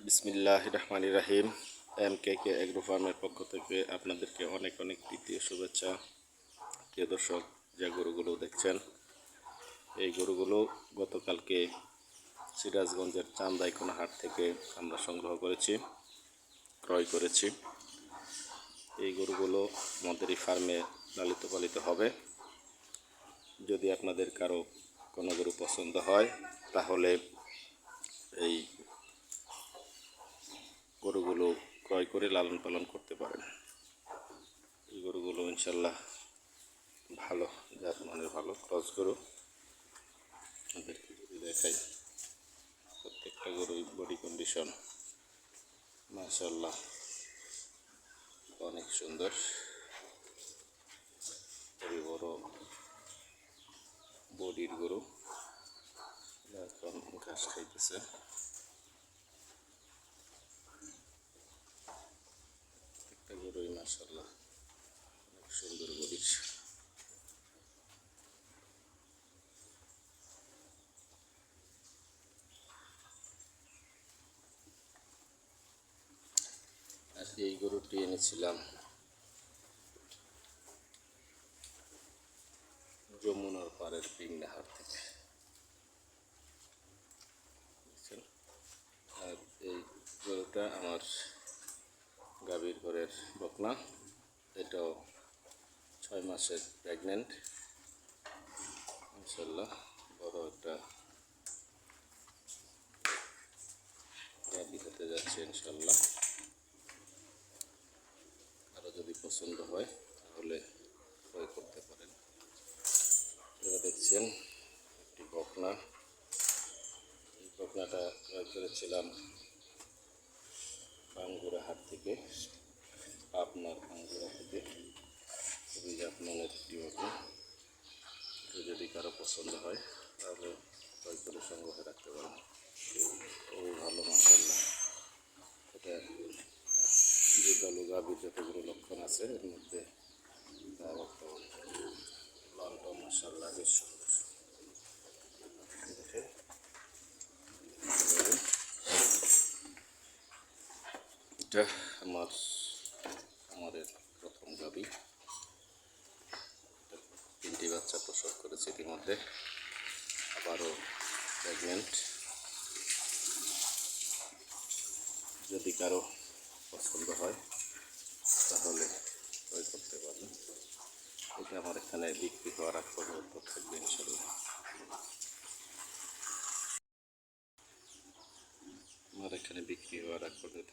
বিসমিল্লাহির রহমানির রহিম। MKK agro ফার্মের পক্ষ থেকে আপনাদেরকে অনেক অনেক প্রীতি ও শুভেচ্ছা। প্রিয় দর্শক, যে গরুগুলো দেখছেন, এই গরুগুলো গতকালকে সিরাজগঞ্জের চান্দাইকোনা হাট থেকে আমরা সংগ্রহ করেছি, ক্রয় করেছি। এই গরুগুলো আমাদের এই ফার্মে লালিত পালিত হবে। যদি আপনাদের কারো কোনো গরু পছন্দ হয় তাহলে এই গরুগুলো ক্রয় করে লালন পালন করতে পারেন। এই গরুগুলো ইনশাল্লাহ ভালো জাত মানের, ভালো ক্রস গরু। আপনাদেরকে যদি দেখাই, প্রত্যেকটা গরুই বডি কন্ডিশন মাশাআল্লাহ অনেক সুন্দর। খুবই বড় বডির গরু, এখন ঘাস খাইতেছে। একটা গরুই মাশাআল্লাহ অনেক সুন্দর বডির। আজকে এই গরুটি এনেছিলাম যমুনার পাড়ের পিংনাহাট থেকে। আর এই গরুটা আমার গাভীর ঘরের বকনা। এটাও 6 মাসের প্রেগনেন্ট। ইনশাল্লাহ বড় একটা গাভী হতে যাচ্ছে ইনশাল্লাহ। আরও যদি পছন্দ হয় তাহলে ক্রয় করতে পারেন। এরা দেখছেন একটি বকনা। এই বকনাটা ক্রয় করেছিলাম পাঙ্গুরা হাট থেকে, আপনার পাঙ্গুরা থেকে। খুবই জাতমানের একটি বকনা। যদি কারো পছন্দ হয় তাহলে ক্রয় করে সংগ্রহে রাখতে পারেন। খুবই ভালো মাশাআল্লাহ। এটা দুধালু গাভীর যতগুলো লক্ষণ আছে এর মধ্যে তার একটা লনটা মাশাআল্লাহ বেশ সুন্দর। এটা আমাদের প্রথম গাভী। 3টি বাচ্চা প্রসব করেছে ইতিমধ্যে, আবারও প্রেগনেন্ট। যদি কারো পছন্দ হয় তাহলে ক্রয় করতে পারেন। এটা আমার এখানে বিক্রি হওয়ার আগ পর্যন্ত থাকবে ইনশাল্লাহ। আমার এখানে বিক্রি হওয়ার আগ পর্যন্ত